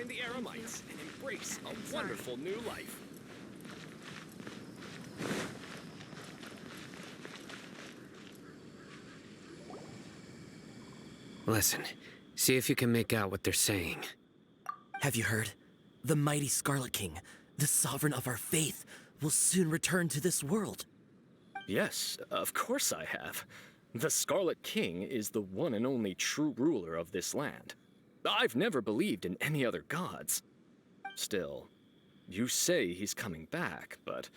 join the Eremites and embrace a wonderful new life. Listen, see if you can make out what they're saying. Have you heard? The mighty Scarlet King, the sovereign of our faith, will soon return to this world. Yes, of course I have. The Scarlet King is the one and only true ruler of this land. I've never believed in any other gods. Still, you say he's coming back, but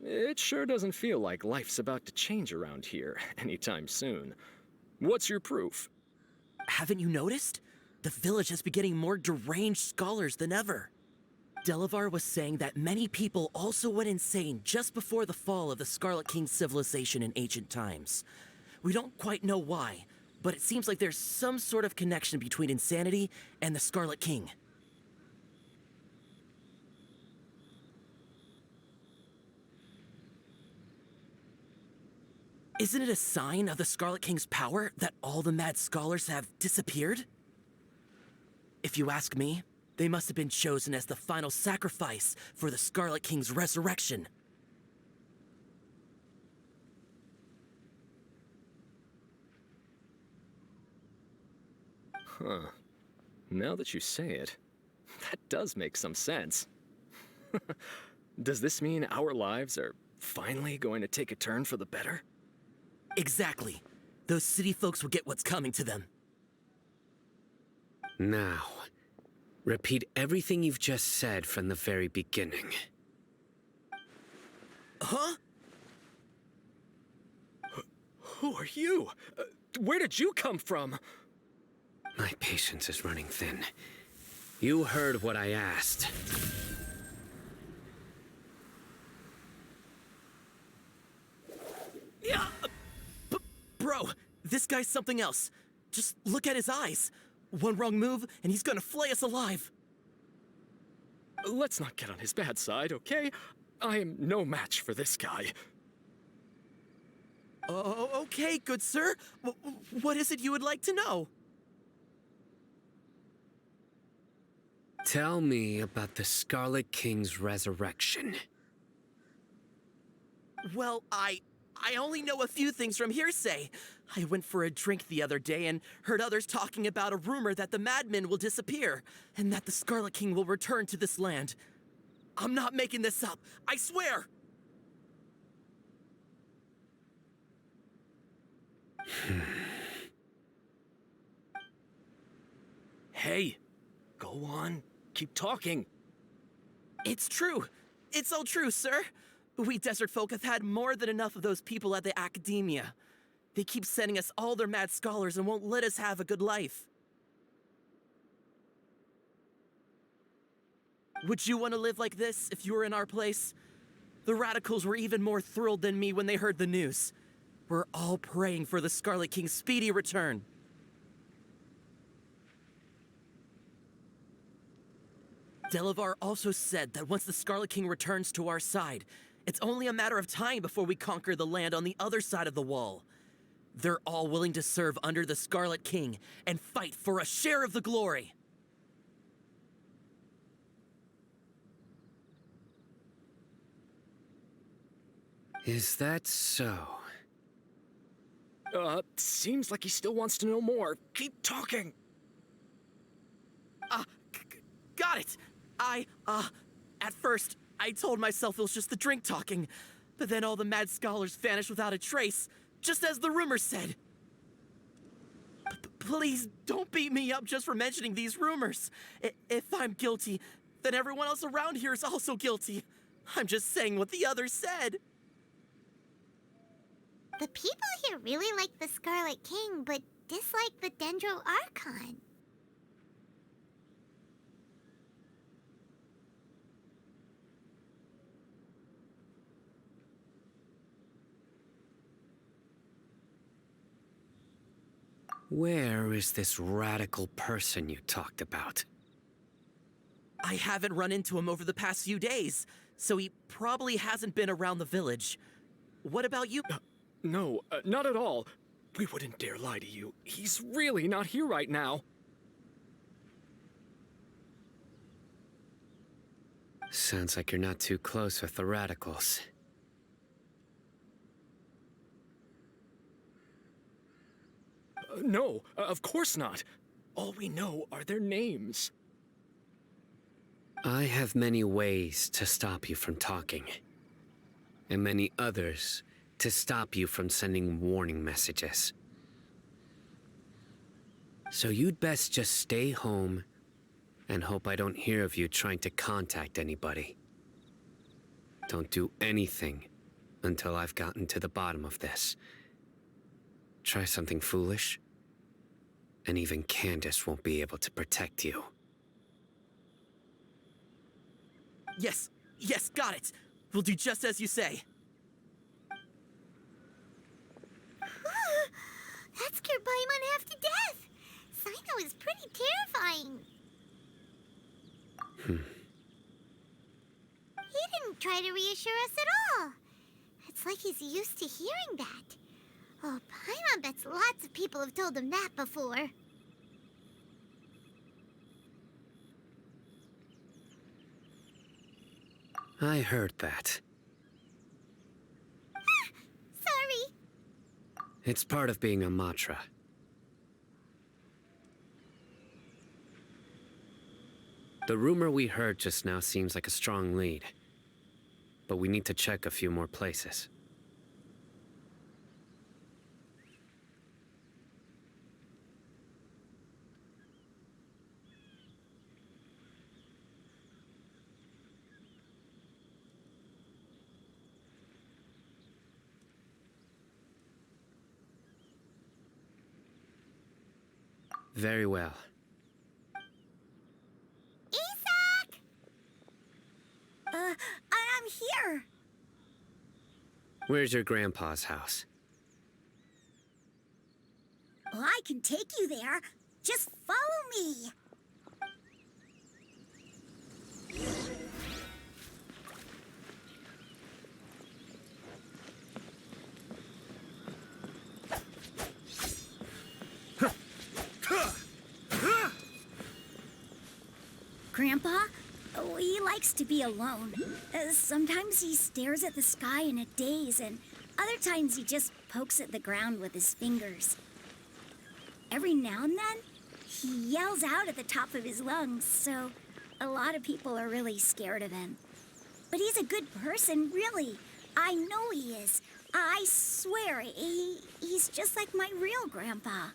it sure doesn't feel like life's about to change around here anytime soon. What's your proof? Haven't you noticed? The village has been getting more deranged scholars than ever. Delavar was saying that many people also went insane just before the fall of the Scarlet King's civilization in ancient times. We don't quite know why, but it seems like there's some sort of connection between insanity and the Scarlet King. Isn't it a sign of the Scarlet King's power that all the mad scholars have disappeared? If you ask me, they must have been chosen as the final sacrifice for the Scarlet King's resurrection. Huh. Now that you say it, that does make some sense. Does this mean our lives are finally going to take a turn for the better? Exactly. Those city folks will get what's coming to them. Now, repeat everything you've just said from the very beginning. Huh? Who are you? Where did you come from? My patience is running thin. You heard what I asked. Yeah! Bro, this guy's something else. Just look at his eyes. One wrong move, and he's gonna flay us alive. Let's not get on his bad side, okay? I am no match for this guy. Oh, okay, good sir. What is it you would like to know? Tell me about the Scarlet King's resurrection. Well, I only know a few things from hearsay. I went for a drink the other day and heard others talking about a rumor that the madmen will disappear, and that the Scarlet King will return to this land. I'm not making this up, I swear! Hey, go on. Keep talking. It's true. It's all true, sir. We desert folk have had more than enough of those people at the academia. They keep sending us all their mad scholars and won't let us have a good life. Would you want to live like this if you were in our place? The radicals were even more thrilled than me when they heard the news. We're all praying for the Scarlet King's speedy return. Delavar also said that once the Scarlet King returns to our side, it's only a matter of time before we conquer the land on the other side of the wall. They're all willing to serve under the Scarlet King and fight for a share of the glory. Is that so? Seems like he still wants to know more. Keep talking. Got it! At first, I told myself it was just the drink talking, but then all the mad scholars vanished without a trace, just as the rumors said. Please, don't beat me up just for mentioning these rumors. If I'm guilty, then everyone else around here is also guilty. I'm just saying what the others said. The people here really like the Scarlet King, but dislike the Dendro Archon. Where is this radical person you talked about? I haven't run into him over the past few days, so he probably hasn't been around the village. What about you? No, not at all. We wouldn't dare lie to you. He's really not here right now. Sounds like you're not too close with the radicals. No, of course not. All we know are their names. I have many ways to stop you from talking. And many others to stop you from sending warning messages. So you'd best just stay home and hope I don't hear of you trying to contact anybody. Don't do anything until I've gotten to the bottom of this. Try something foolish, and even Candace won't be able to protect you. Yes, got it. We'll do just as you say. That scared Paimon half to death. Sino is pretty terrifying. He didn't try to reassure us at all. It's like he's used to hearing that. Oh, Paimon bets lots of people have told him that before. I heard that. Sorry. It's part of being a Matra. The rumor we heard just now seems like a strong lead. But we need to check a few more places. Very well. Isak! I'm here. Where's your grandpa's house? Well, I can take you there. Just follow me. Grandpa? Oh, he likes to be alone. Sometimes he stares at the sky in a daze, and other times he just pokes at the ground with his fingers. Every now and then, he yells out at the top of his lungs, so a lot of people are really scared of him. But he's a good person, really. I know he is. I swear, he's just like my real grandpa.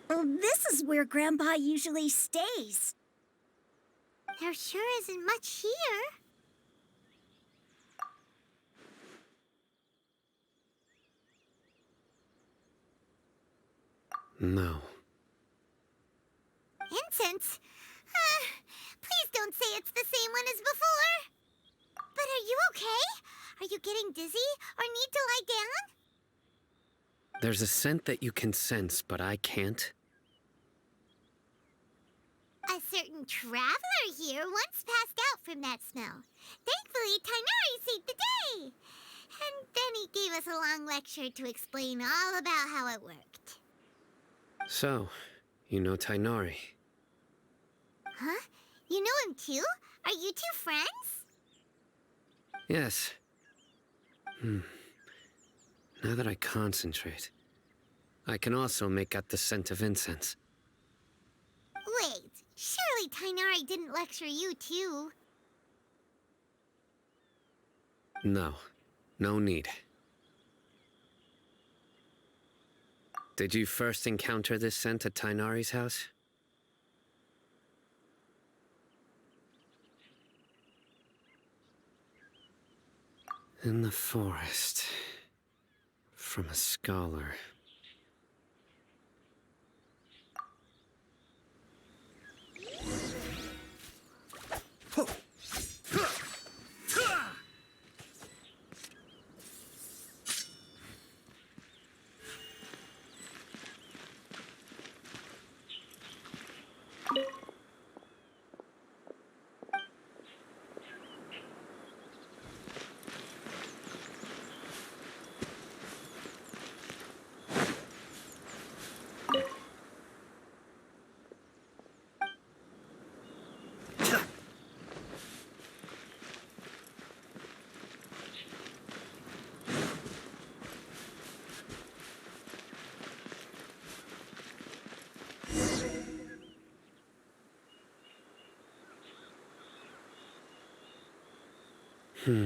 Well, this is where Grandpa usually stays. There sure isn't much here. No. Incense? Please don't say it's the same one as before. But are you okay? Are you getting dizzy or need to lie down? There's a scent that you can sense, but I can't. A certain traveler here once passed out from that smell. Thankfully, Tighnari saved the day. And then he gave us a long lecture to explain all about how it worked. So, you know Tighnari. Huh? You know him too? Are you two friends? Yes. Now that I concentrate, I can also make out the scent of incense. Wait, surely Tighnari didn't lecture you too. No. No need. Did you first encounter this scent at Tighnari's house? In the forest. From a scholar. What are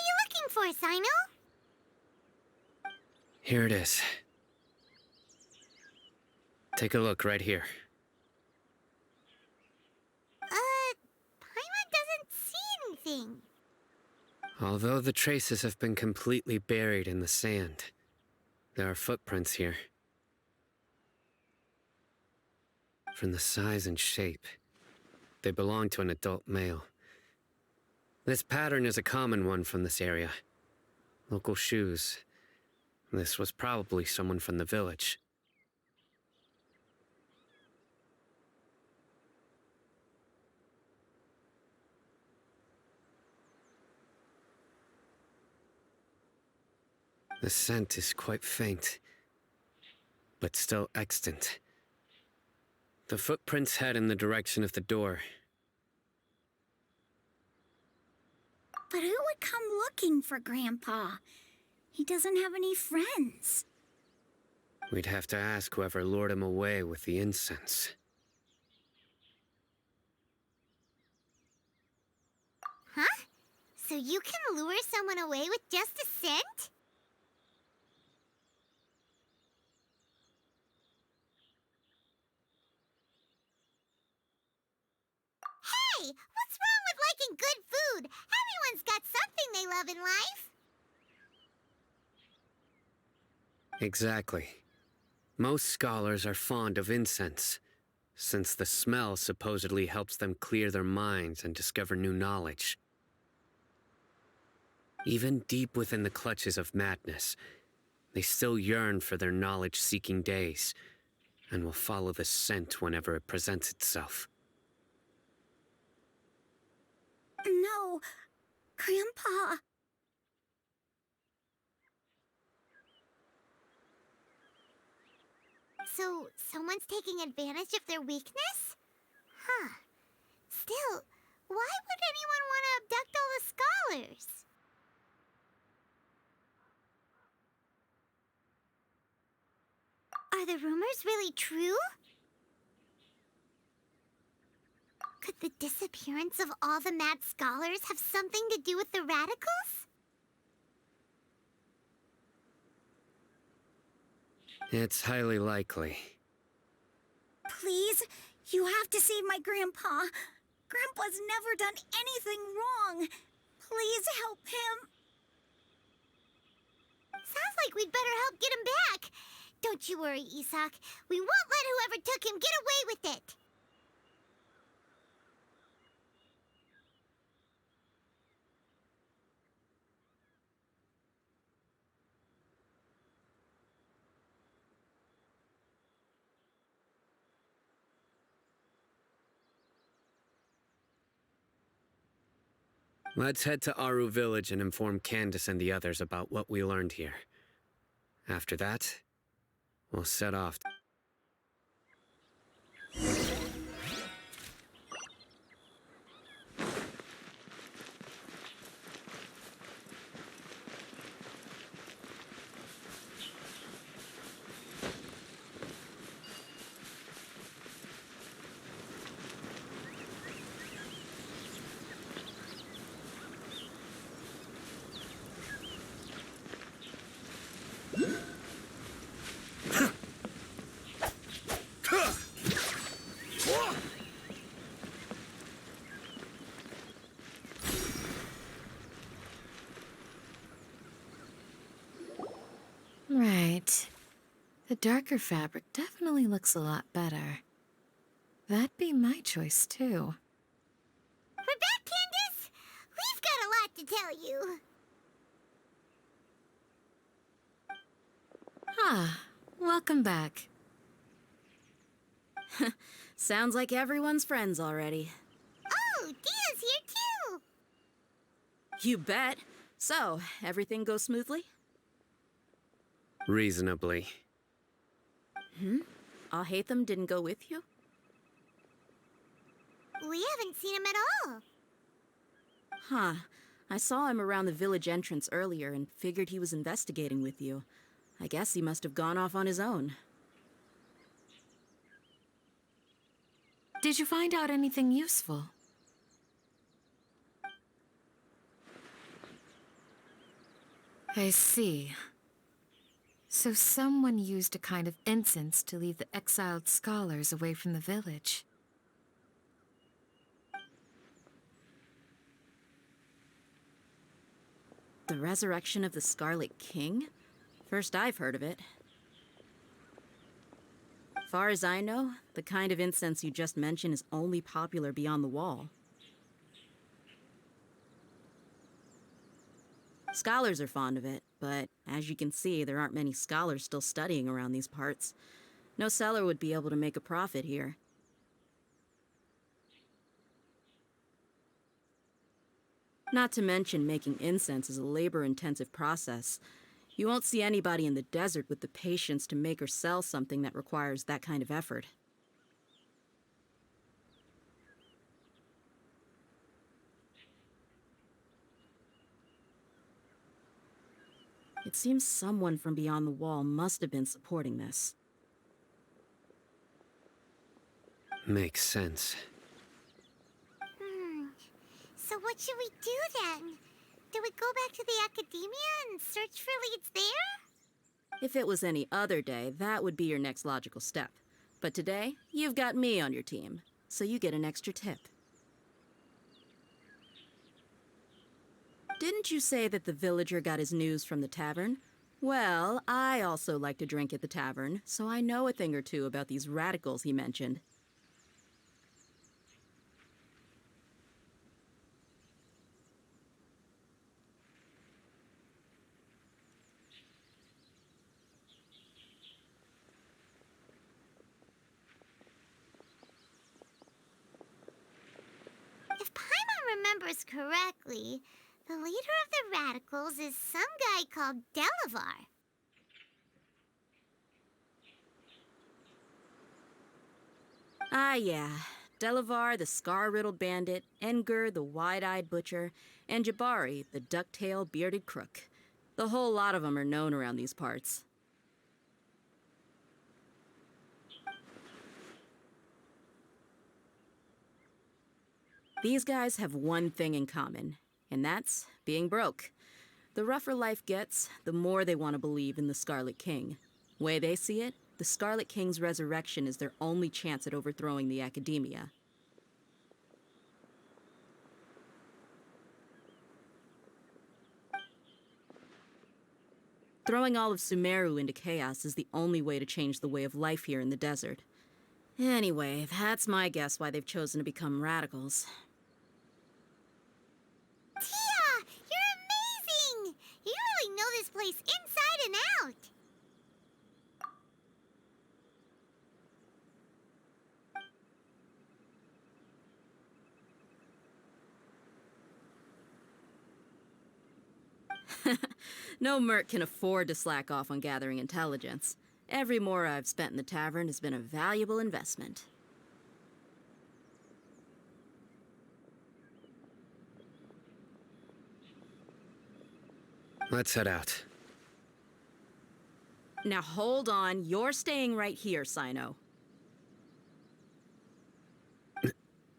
you looking for, Sino? Here it is. Take a look right here. Paimon doesn't see anything. Although the traces have been completely buried in the sand, there are footprints here. From the size and shape, they belong to an adult male. This pattern is a common one from this area. Local shoes. This was probably someone from the village. The scent is quite faint, but still extant. The footprints head in the direction of the door. But who would come looking for Grandpa? He doesn't have any friends. We'd have to ask whoever lured him away with the incense. Huh? So you can lure someone away with just a scent? Hey, what's wrong with liking good food? Everyone's got something they love in life. Exactly. Most scholars are fond of incense, since the smell supposedly helps them clear their minds and discover new knowledge. Even deep within the clutches of madness, they still yearn for their knowledge-seeking days, and will follow the scent whenever it presents itself. No, Grandpa. So, someone's taking advantage of their weakness? Huh. Still, why would anyone want to abduct all the scholars? Are the rumors really true? Could the disappearance of all the mad scholars have something to do with the radicals? It's highly likely. Please, you have to save my Grandpa. Grandpa's never done anything wrong. Please help him. Sounds like we'd better help get him back. Don't you worry, Isak. We won't let whoever took him get away with it. Let's head to Aru Village and inform Candace and the others about what we learned here. After that, we'll set off. Right. The darker fabric definitely looks a lot better. That'd be my choice, too. We're back, Candace. We've got a lot to tell you. Ah, welcome back. Sounds like everyone's friends already. Oh, Dia's here too. You bet. So, everything goes smoothly? Reasonably. Alhaitham didn't go with you? We haven't seen him at all. Huh. I saw him around the village entrance earlier and figured he was investigating with you. I guess he must have gone off on his own. Did you find out anything useful? I see. So someone used a kind of incense to lead the exiled scholars away from the village. The resurrection of the Scarlet King? First I've heard of it. Far as I know, the kind of incense you just mentioned is only popular beyond the wall. Scholars are fond of it, but as you can see, there aren't many scholars still studying around these parts. No seller would be able to make a profit here. Not to mention, making incense is a labor-intensive process. You won't see anybody in the desert with the patience to make or sell something that requires that kind of effort. It seems someone from beyond the wall must have been supporting this. Makes sense. So what should we do then? Do we go back to the academia and search for leads there? If it was any other day, that would be your next logical step. But today, you've got me on your team, so you get an extra tip. Didn't you say that the villager got his news from the tavern? Well, I also like to drink at the tavern, so I know a thing or two about these radicals he mentioned. If Paimon remembers correctly, the leader of the radicals is some guy called Delavar. Ah, yeah. Delavar, the scar-riddled bandit, Engur, the wide-eyed butcher, and Jabari, the duck-tailed bearded crook. The whole lot of them are known around these parts. These guys have one thing in common, and that's being broke. The rougher life gets, the more they want to believe in the Scarlet King. Way they see it, the Scarlet King's resurrection is their only chance at overthrowing the Academia. Throwing all of Sumeru into chaos is the only way to change the way of life here in the desert. Anyway, that's my guess why they've chosen to become radicals. Tia! You're amazing! You really know this place inside and out! No merc can afford to slack off on gathering intelligence. Every mora I've spent in the tavern has been a valuable investment. Let's head out. Now hold on, you're staying right here, Sino.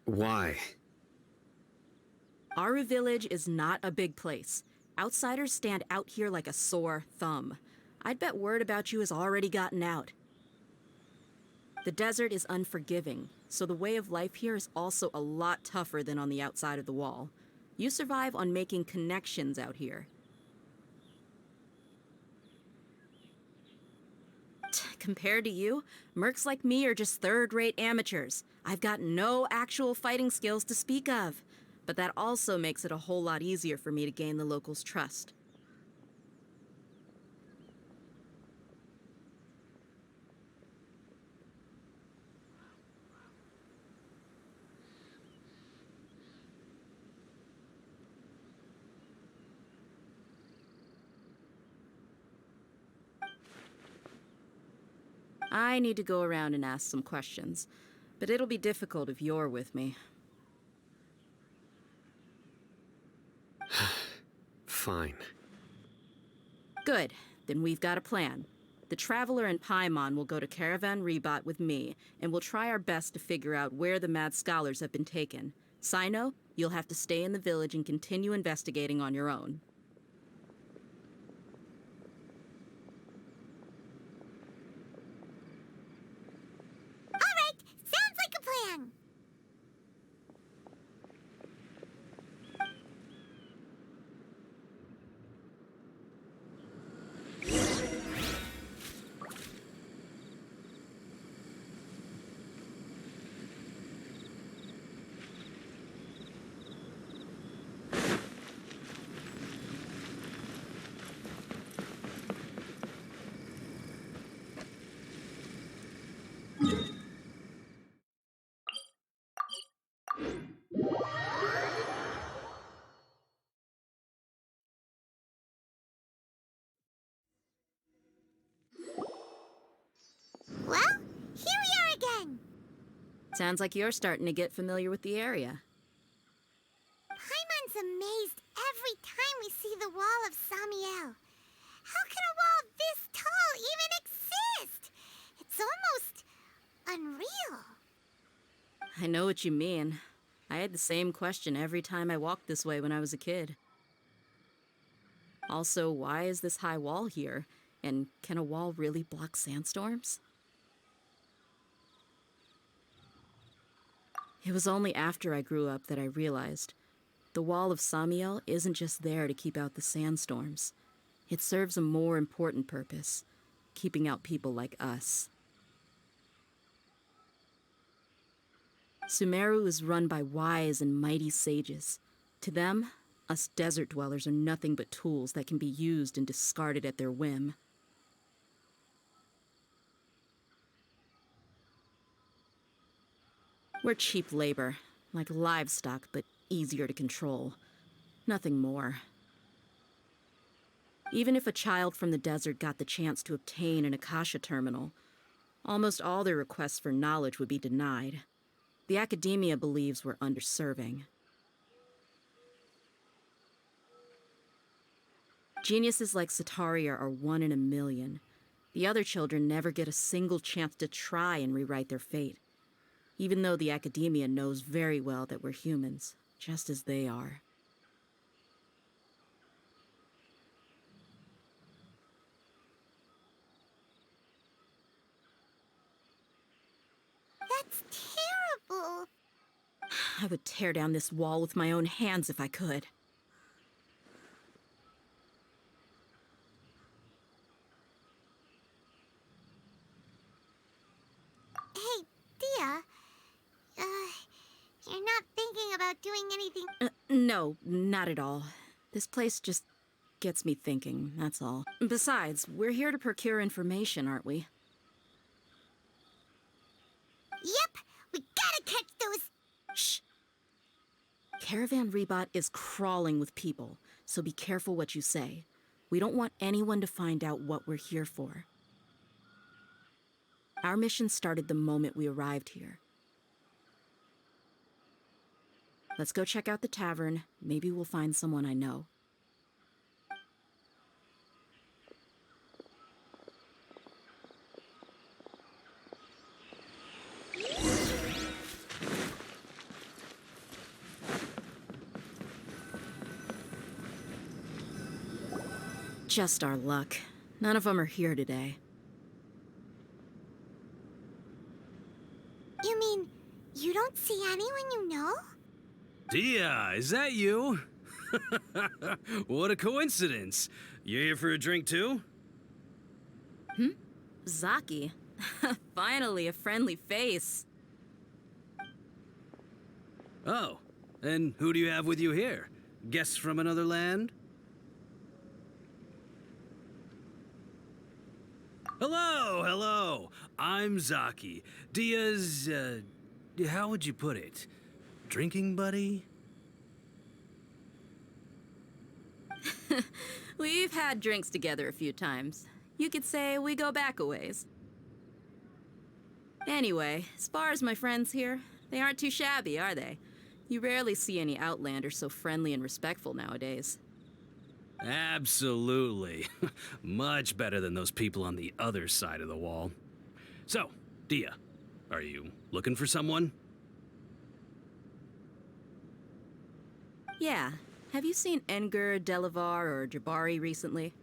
Why? Aru Village is not a big place. Outsiders stand out here like a sore thumb. I'd bet word about you has already gotten out. The desert is unforgiving, so the way of life here is also a lot tougher than on the outside of the wall. You survive on making connections out here. Compared to you, mercs like me are just third-rate amateurs. I've got no actual fighting skills to speak of. But that also makes it a whole lot easier for me to gain the locals' trust. I need to go around and ask some questions, but it'll be difficult if you're with me. Fine. Good. Then we've got a plan. The Traveler and Paimon will go to Caravan Rebot with me, and we'll try our best to figure out where the mad scholars have been taken. Sino, you'll have to stay in the village and continue investigating on your own. All right, sounds like a plan. Well, here we are again. Sounds like you're starting to get familiar with the area. Paimon's amazed every time we see the wall of Samiel. How can a wall this tall even exist? It's almost unreal. I know what you mean. I had the same question every time I walked this way when I was a kid. Also, why is this high wall here? And can a wall really block sandstorms? It was only after I grew up that I realized the wall of Samiel isn't just there to keep out the sandstorms. It serves a more important purpose, keeping out people like us. Sumeru is run by wise and mighty sages. To them, us desert dwellers are nothing but tools that can be used and discarded at their whim. We're cheap labor, like livestock, but easier to control. Nothing more. Even if a child from the desert got the chance to obtain an Akasha terminal, almost all their requests for knowledge would be denied. The academia believes we're underserving. Geniuses like Sataria are 1 in a million. The other children never get a single chance to try and rewrite their fate, even though the academia knows very well that we're humans, just as they are. That's terrible. I would tear down this wall with my own hands if I could. Hey, Dia. You're not thinking about doing anything. No, not at all. This place just gets me thinking, that's all. Besides, we're here to procure information, aren't we? Yep, we gotta catch those. Shh. Caravan Rebot is crawling with people, so be careful what you say. We don't want anyone to find out what we're here for. Our mission started the moment we arrived here. Let's go check out the tavern. Maybe we'll find someone I know. Just our luck. None of them are here today. You mean you don't see anyone you know? Dia, is that you? What a coincidence. You here for a drink too? Zaki. Finally, a friendly face. Oh, and who do you have with you here? Guests from another land? Hello, hello. I'm Zaki. Dia's, how would you put it? Drinking buddy? We've had drinks together a few times. You could say we go back a ways. Anyway, as far as my friends here, they aren't too shabby, are they? You rarely see any Outlanders so friendly and respectful nowadays. Absolutely. Much better than those people on the other side of the wall. So, Dia, are you looking for someone? Yeah. Have you seen Enger, Delavar, or Jabari recently?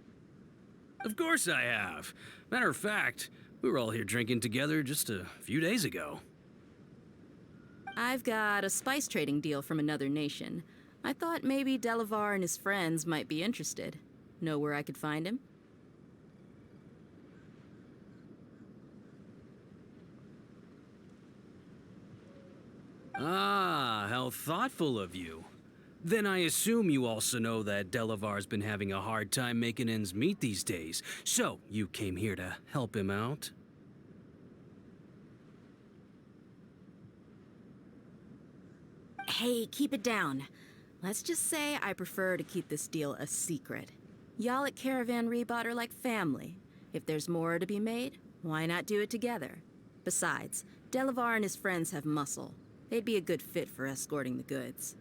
Of course I have. Matter of fact, we were all here drinking together just a few days ago. I've got a spice trading deal from another nation. I thought maybe Delavar and his friends might be interested. Know where I could find him? Ah, how thoughtful of you. Then I assume you also know that Delavar's been having a hard time making ends meet these days, so you came here to help him out? Hey, keep it down. Let's just say I prefer to keep this deal a secret. Y'all at Caravan Rebot are like family. If there's more to be made, why not do it together? Besides, Delavar and his friends have muscle. They'd be a good fit for escorting the goods.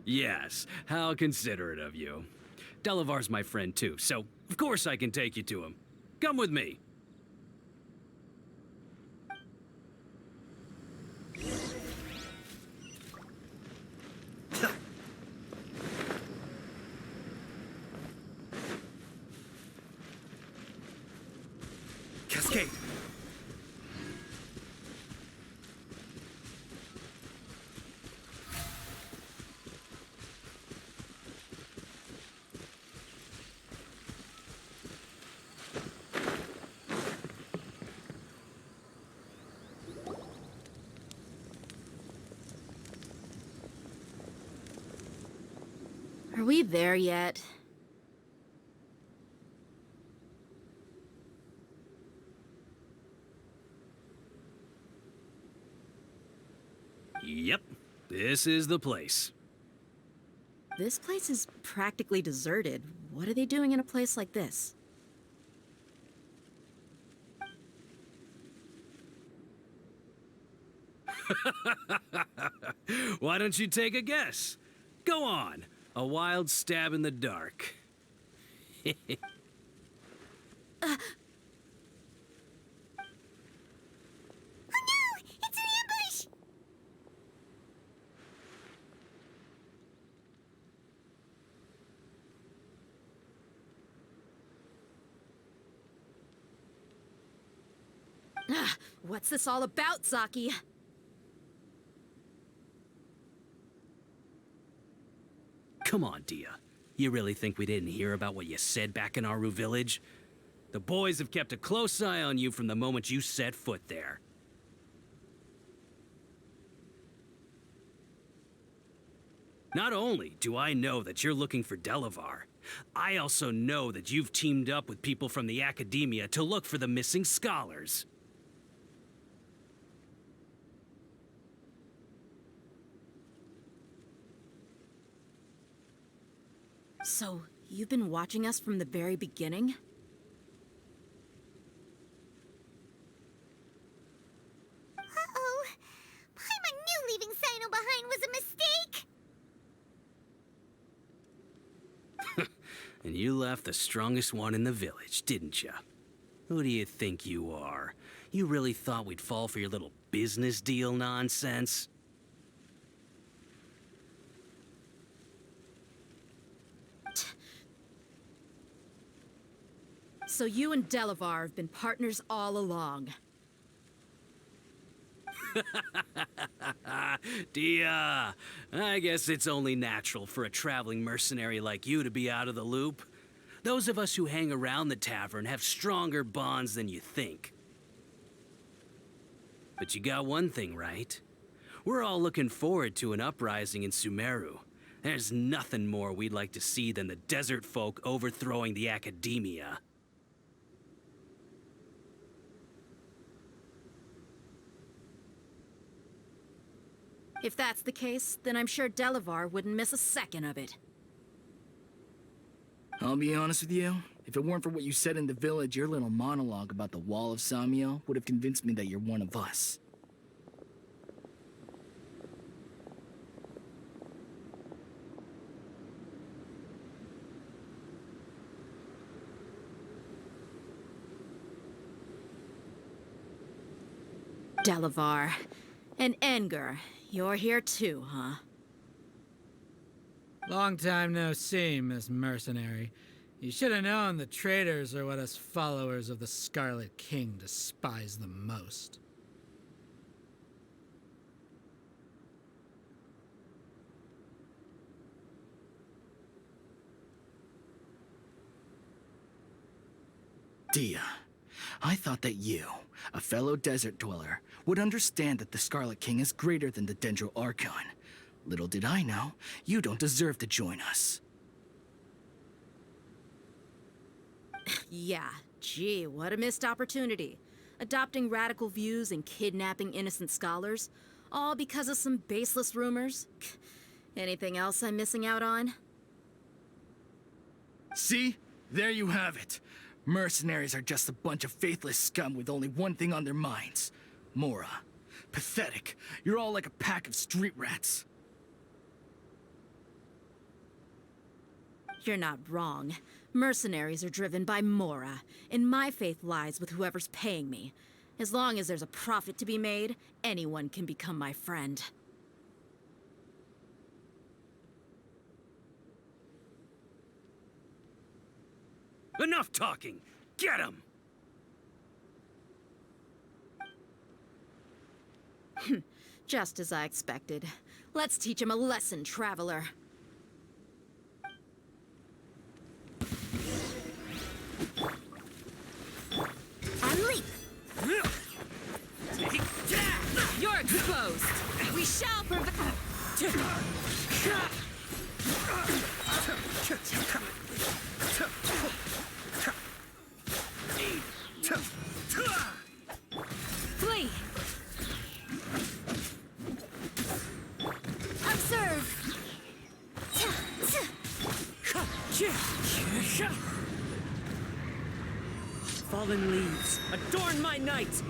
Yes, how considerate of you. Delavar's my friend too, so of course I can take you to him. Come with me. Cascade! Are we there yet? Yep, this is the place. This place is practically deserted. What are they doing in a place like this? Why don't you take a guess? Go on, a wild stab in the dark. Oh no! It's an ambush! What's this all about, Zaki? Come on, Dia. You really think we didn't hear about what you said back in Aru village? The boys have kept a close eye on you from the moment you set foot there. Not only do I know that you're looking for Delavar, I also know that you've teamed up with people from the Academia to look for the missing scholars. So, you've been watching us from the very beginning? Uh-oh. Paimon knew leaving Sino behind was a mistake! And you left the strongest one in the village, didn't you? Who do you think you are? You really thought we'd fall for your little business deal nonsense? So you and Delavar have been partners all along. Dia, I guess it's only natural for a traveling mercenary like you to be out of the loop. Those of us who hang around the tavern have stronger bonds than you think. But you got one thing right. We're all looking forward to an uprising in Sumeru. There's nothing more we'd like to see than the desert folk overthrowing the Academia. If that's the case, then I'm sure Delavar wouldn't miss a second of it. I'll be honest with you. If it weren't for what you said in the village, your little monologue about the Wall of Samiel would have convinced me that you're one of us. Delavar. And Enger, you're here too, huh? Long time no see, Miss Mercenary. You should have known the traitors are what us followers of the Scarlet King despise the most. Dia, I thought that you, a fellow desert dweller, would understand that the Scarlet King is greater than the Dendro Archon. Little did I know, you don't deserve to join us. Yeah, gee, what a missed opportunity. Adopting radical views and kidnapping innocent scholars, all because of some baseless rumors. Anything else I'm missing out on? See? There you have it. Mercenaries are just a bunch of faithless scum with only one thing on their minds. Mora. Pathetic. You're all like a pack of street rats. You're not wrong. Mercenaries are driven by Mora, and my faith lies with whoever's paying me. As long as there's a profit to be made, anyone can become my friend. Enough talking! Get him! Just as I expected. Let's teach him a lesson, traveler. And leap! You're exposed! We shall prevent... Flee! Observe! Fallen leaves, adorn my night!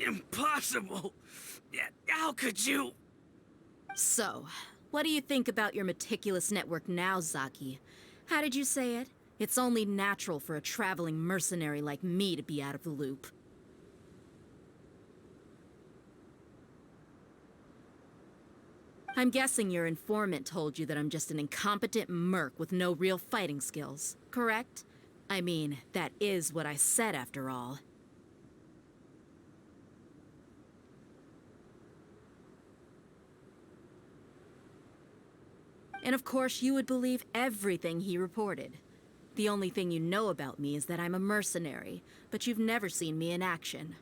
Impossible! How could you? So, what do you think about your meticulous network now, Zaki? How did you say it? It's only natural for a traveling mercenary like me to be out of the loop. I'm guessing your informant told you that I'm just an incompetent merc with no real fighting skills, correct? I mean, that is what I said after all. And of course, you would believe everything he reported. The only thing you know about me is that I'm a mercenary, but you've never seen me in action.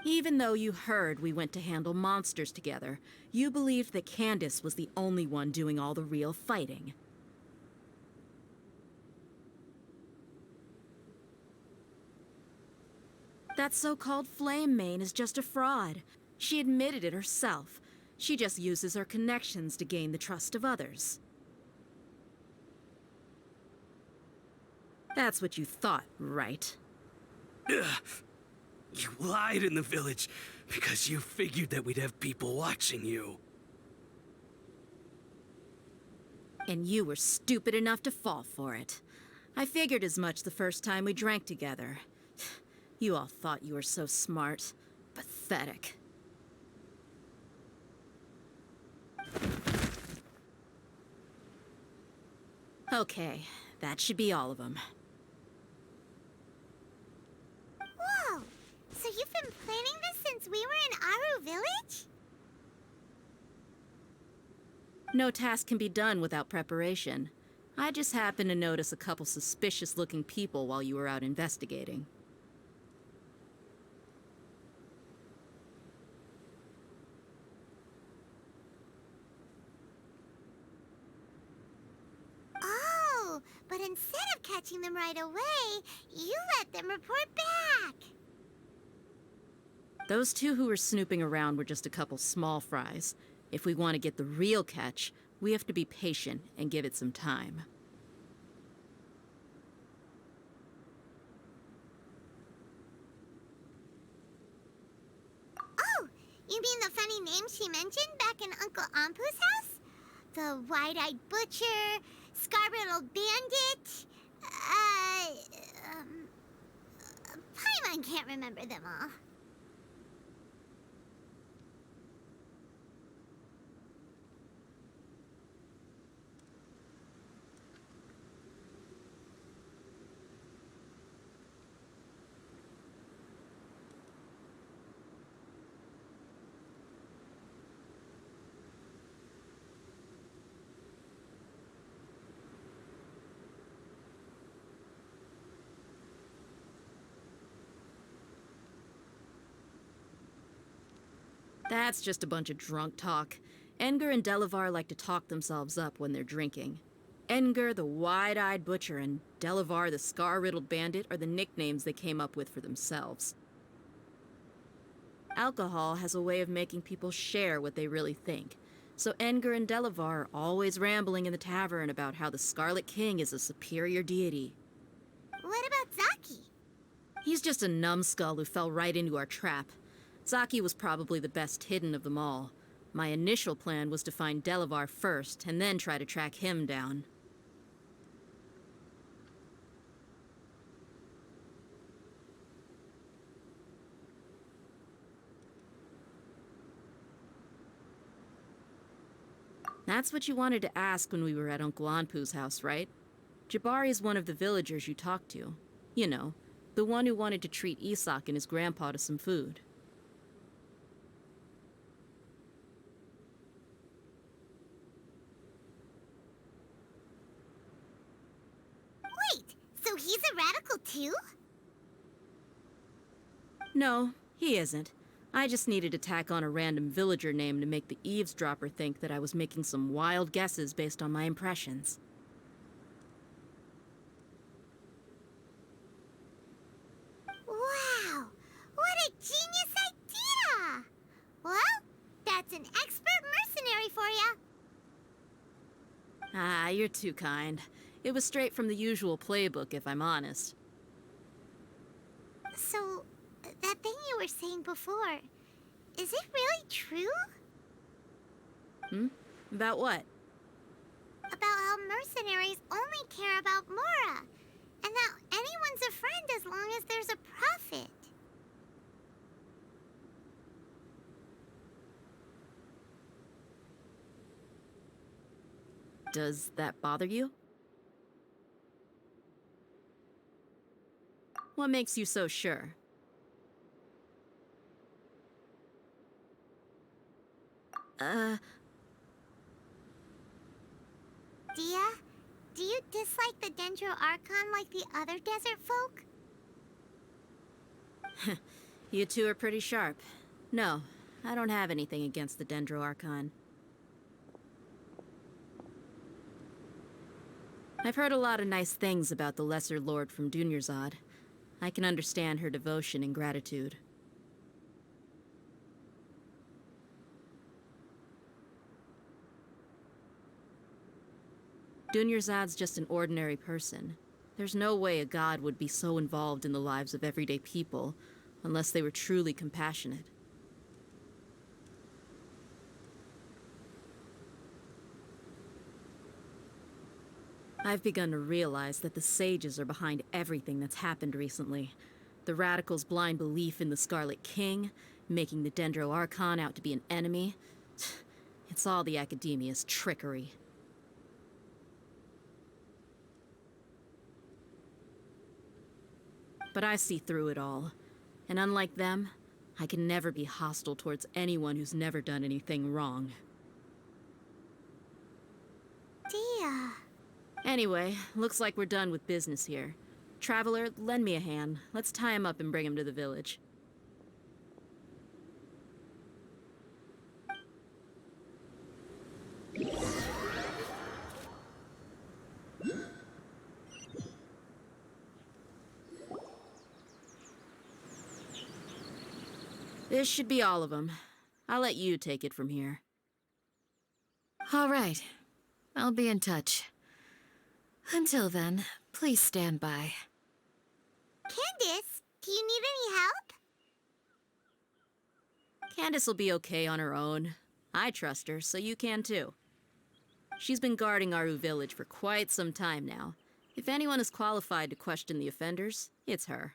Even though you heard we went to handle monsters together, you believed that Candace was the only one doing all the real fighting. That so-called Flame Mane is just a fraud. She admitted it herself. She just uses her connections to gain the trust of others. That's what you thought, right? Ugh. You lied in the village because you figured that we'd have people watching you. And you were stupid enough to fall for it. I figured as much the first time we drank together. You all thought you were so smart. Pathetic. Okay, that should be all of them. Whoa! So you've been planning this since we were in Aru Village? No task can be done without preparation. I just happened to notice a couple suspicious-looking people while you were out investigating. But instead of catching them right away, you let them report back. Those two who were snooping around were just a couple small fries. If we want to get the real catch, we have to be patient and give it some time. Oh, you mean the funny name she mentioned back in Uncle Ampu's house? The wide-eyed butcher, scar-riddled bandit, Paimon can't remember them all. That's just a bunch of drunk talk. Edgar and Delavar like to talk themselves up when they're drinking. Edgar, the wide-eyed butcher, and Delavar, the scar-riddled bandit, are the nicknames they came up with for themselves. Alcohol has a way of making people share what they really think. So Edgar and Delavar are always rambling in the tavern about how the Scarlet King is a superior deity. What about Zaki? He's just a numbskull who fell right into our trap. Zaki was probably the best hidden of them all. My initial plan was to find Delavar first, and then try to track him down. That's what you wanted to ask when we were at Uncle Anpu's house, right? Jabari is one of the villagers you talked to. You know, the one who wanted to treat Isak and his grandpa to some food. Wait, so he's a radical too? No, he isn't. I just needed to tack on a random villager name to make the eavesdropper think that I was making some wild guesses based on my impressions. Wow, what a genius idea! Well, that's an expert mercenary for you. Ah, you're too kind. It was straight from the usual playbook, if I'm honest. So, that thing you were saying before, is it really true? About what? About how mercenaries only care about Mora, and that anyone's a friend as long as there's a profit. Does that bother you? What makes you so sure? Dia, do you dislike the Dendro Archon like the other desert folk? You two are pretty sharp. No, I don't have anything against the Dendro Archon. I've heard a lot of nice things about the Lesser Lord from Dunyarzad. I can understand her devotion and gratitude. Dunyarzad's just an ordinary person. There's no way a god would be so involved in the lives of everyday people, unless they were truly compassionate. I've begun to realize that the sages are behind everything that's happened recently. The radicals' blind belief in the Scarlet King, making the Dendro Archon out to be an enemy. It's all the Academia's trickery. But I see through it all. And unlike them, I can never be hostile towards anyone who's never done anything wrong. Dia. Anyway, looks like we're done with business here. Traveler, lend me a hand. Let's tie him up and bring him to the village. This should be all of them. I'll let you take it from here. All right. I'll be in touch. Until then, please stand by. Candace, do you need any help? Candace will be okay on her own. I trust her, so you can too. She's been guarding Aru village for quite some time now. If anyone is qualified to question the offenders, it's her.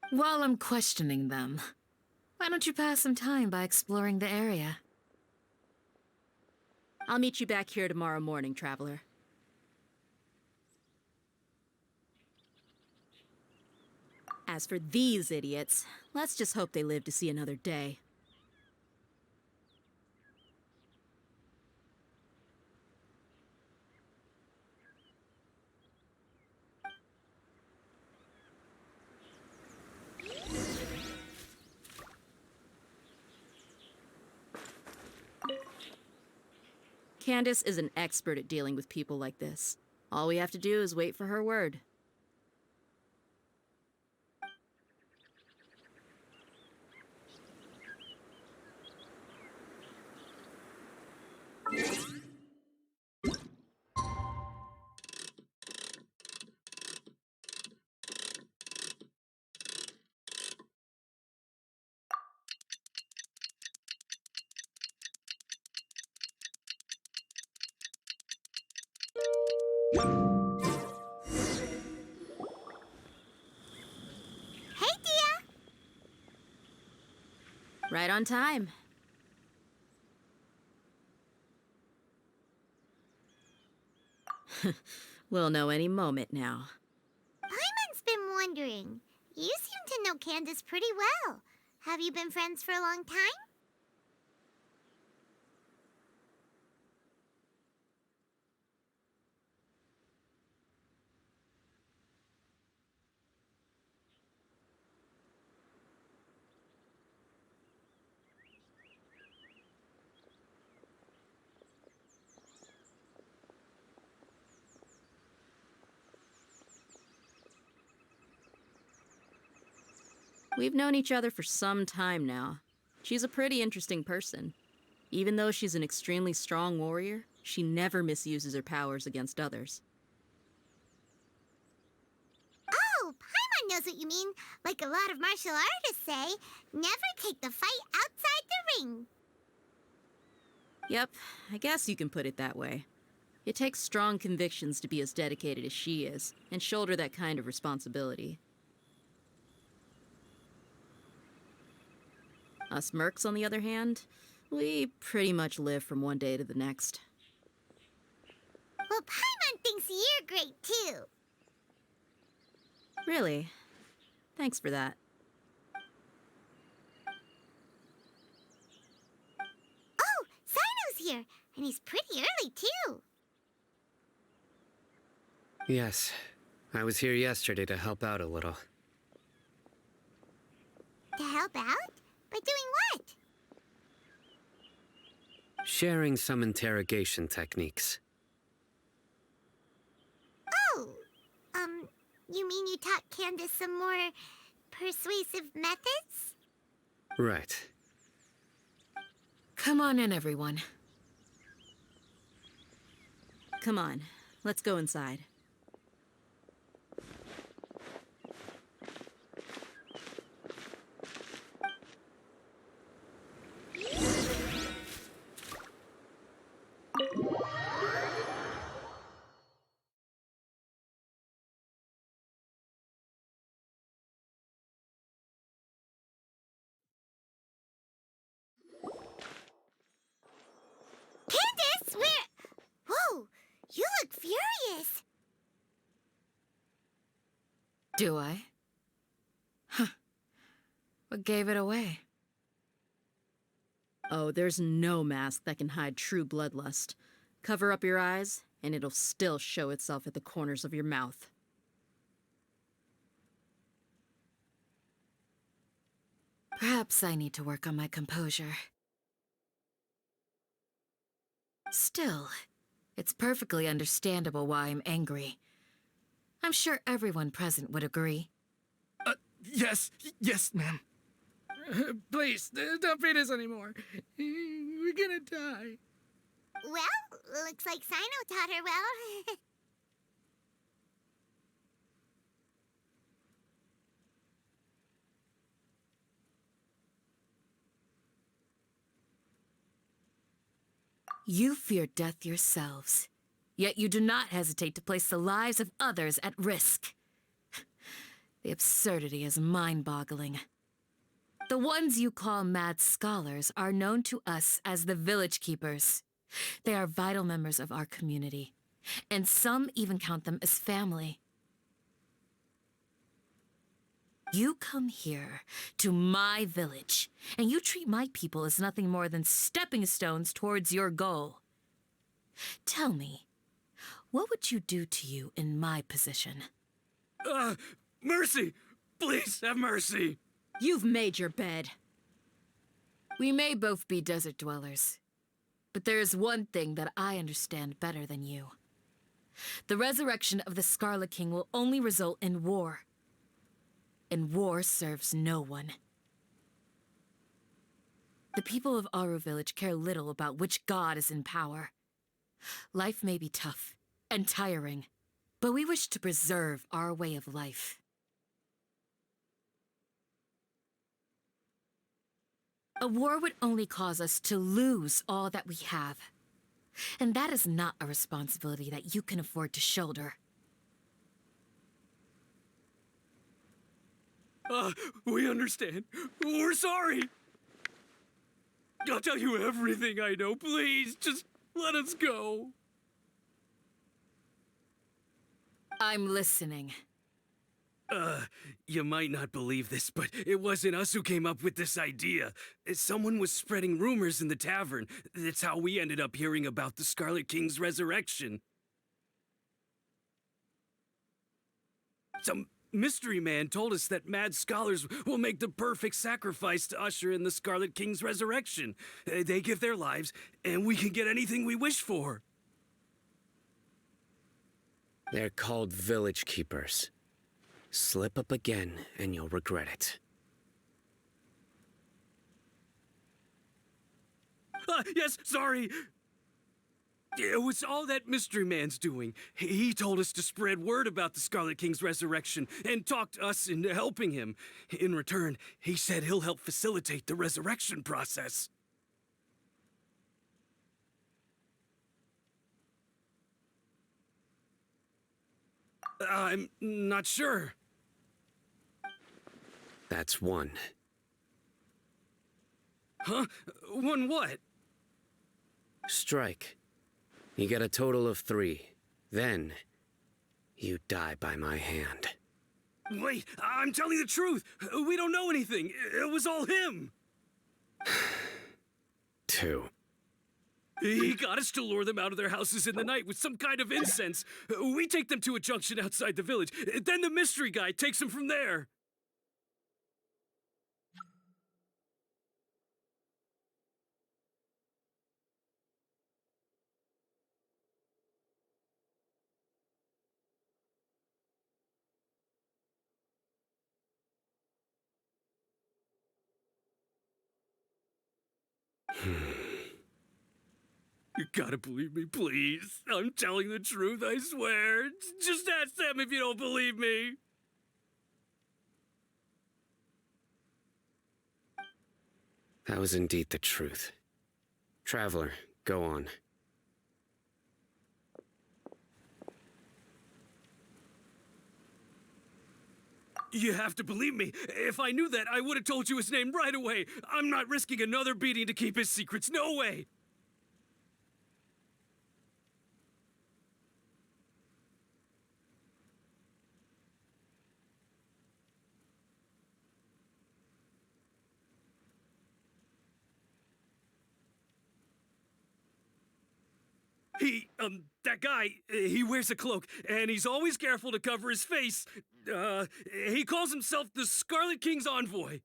While I'm questioning them, why don't you pass some time by exploring the area? I'll meet you back here tomorrow morning, Traveler. As for these idiots, let's just hope they live to see another day. Candace is an expert at dealing with people like this. All we have to do is wait for her word. Hey, Dia! Right on time. We'll know any moment now. Paimon's been wondering. You seem to know Candace pretty well. Have you been friends for a long time? We've known each other for some time now. She's a pretty interesting person. Even though she's an extremely strong warrior, she never misuses her powers against others. Oh, Paimon knows what you mean. Like a lot of martial artists say, never take the fight outside the ring. Yep, I guess you can put it that way. It takes strong convictions to be as dedicated as she is, and shoulder that kind of responsibility. Us mercs, on the other hand, we pretty much live from one day to the next. Well, Paimon thinks you're great too. Really? Thanks for that. Oh, Sino's here, and he's pretty early too. Yes, I was here yesterday to help out a little. To help out? By doing what? Sharing some interrogation techniques. Oh, you mean you taught Candace some more persuasive methods? Right. Come on in, everyone. Come on, let's go inside. Candace, where? Whoa, you look furious. Do I? Huh. What gave it away? Oh, there's no mask that can hide true bloodlust. Cover up your eyes, and it'll still show itself at the corners of your mouth. Perhaps I need to work on my composure. Still, it's perfectly understandable why I'm angry. I'm sure everyone present would agree. Yes, ma'am. Please, don't feed us anymore. We're gonna die. Well, looks like Sino taught her well. You fear death yourselves, yet you do not hesitate to place the lives of others at risk. The absurdity is mind-boggling. The ones you call mad scholars are known to us as the Village Keepers. They are vital members of our community, and some even count them as family. You come here, to my village, and you treat my people as nothing more than stepping stones towards your goal. Tell me, what would you do to you in my position? Mercy! Please have mercy! You've made your bed. We may both be desert dwellers, but there is one thing that I understand better than you. The resurrection of the Scarlet King will only result in war. And war serves no one. The people of Aru Village care little about which god is in power. Life may be tough and tiring, but we wish to preserve our way of life. A war would only cause us to lose all that we have. And that is not a responsibility that you can afford to shoulder. We understand. We're sorry. I'll tell you everything I know. Please, just let us go. I'm listening. You might not believe this, but it wasn't us who came up with this idea. Someone was spreading rumors in the tavern. That's how we ended up hearing about the Scarlet King's resurrection. Some mystery man told us that mad scholars will make the perfect sacrifice to usher in the Scarlet King's resurrection. They give their lives, and we can get anything we wish for. They're called Village Keepers. Slip up again, and you'll regret it. Yes, sorry. It was all that mystery man's doing. He told us to spread word about the Scarlet King's resurrection and talked us into helping him. In return, he said he'll help facilitate the resurrection process. I'm not sure. That's one. Huh? One what? Strike. You get a total of 3. Then, you die by my hand. Wait, I'm telling the truth. We don't know anything. It was all him. 2. He got us to lure them out of their houses in the night with some kind of incense. We take them to a junction outside the village. Then the mystery guy takes them from there. You gotta believe me, please. I'm telling the truth, I swear. Just ask them if you don't believe me. That was indeed the truth. Traveler, go on. You have to believe me. If I knew that, I would have told you his name right away. I'm not risking another beating to keep his secrets. No way. That guy, he wears a cloak, and he's always careful to cover his face. He calls himself the Scarlet King's envoy.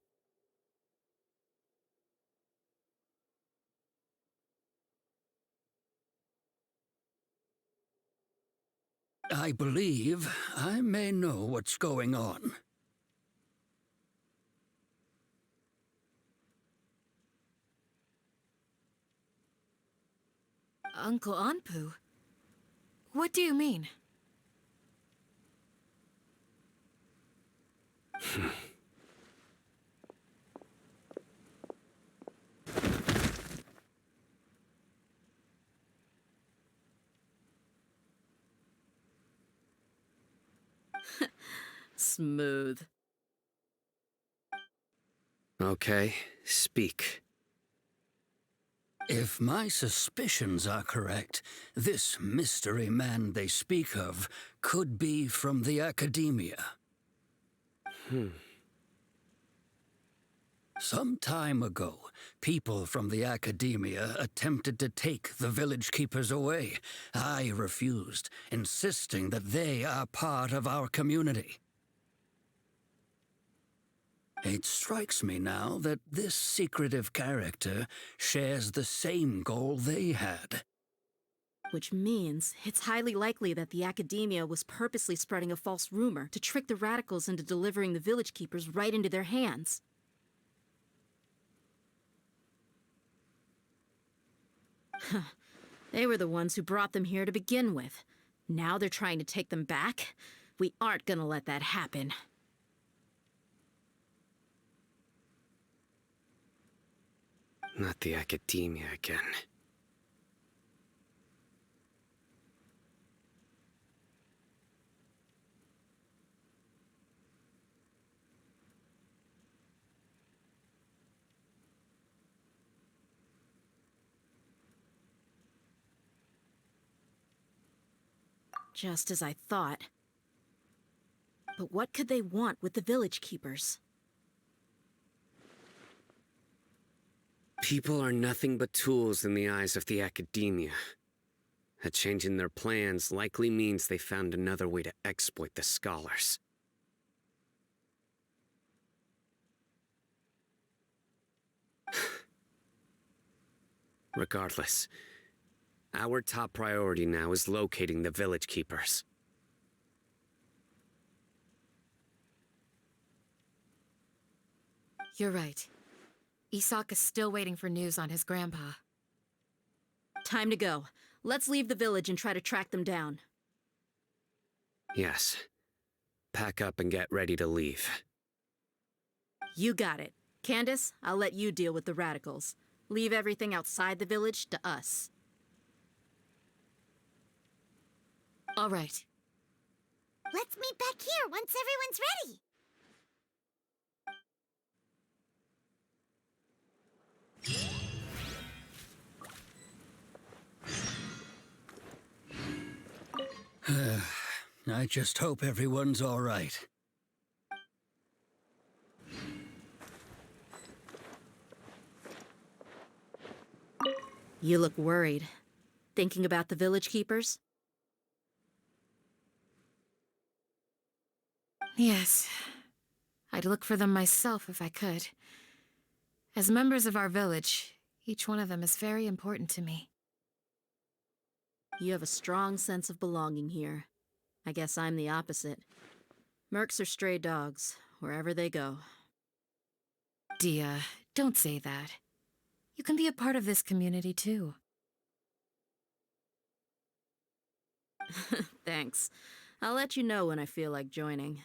I believe I may know what's going on. Uncle Anpu? What do you mean? Smooth. Okay, speak. If my suspicions are correct, this mystery man they speak of could be from the Academia. Some time ago, people from the Academia attempted to take the village keepers away. I refused, insisting that they are part of our community. It strikes me now that this secretive character shares the same goal they had. Which means it's highly likely that the Academia was purposely spreading a false rumor to trick the radicals into delivering the village keepers right into their hands. They were the ones who brought them here to begin with. Now they're trying to take them back? We aren't gonna let that happen. Not the Academia again. Just as I thought. But what could they want with the village keepers? People are nothing but tools in the eyes of the Academia. A change in their plans likely means they found another way to exploit the scholars. Regardless, our top priority now is locating the village keepers. You're right. Isak is still waiting for news on his grandpa. Time to go. Let's leave the village and try to track them down. Yes. Pack up and get ready to leave. You got it. Candace, I'll let you deal with the radicals. Leave everything outside the village to us. All right. Let's meet back here once everyone's ready. I just hope everyone's all right. You look worried. Thinking about the village keepers? Yes. I'd look for them myself if I could. As members of our village, each one of them is very important to me. You have a strong sense of belonging here. I guess I'm the opposite. Mercs are stray dogs, wherever they go. Dia, don't say that. You can be a part of this community too. Thanks. I'll let you know when I feel like joining.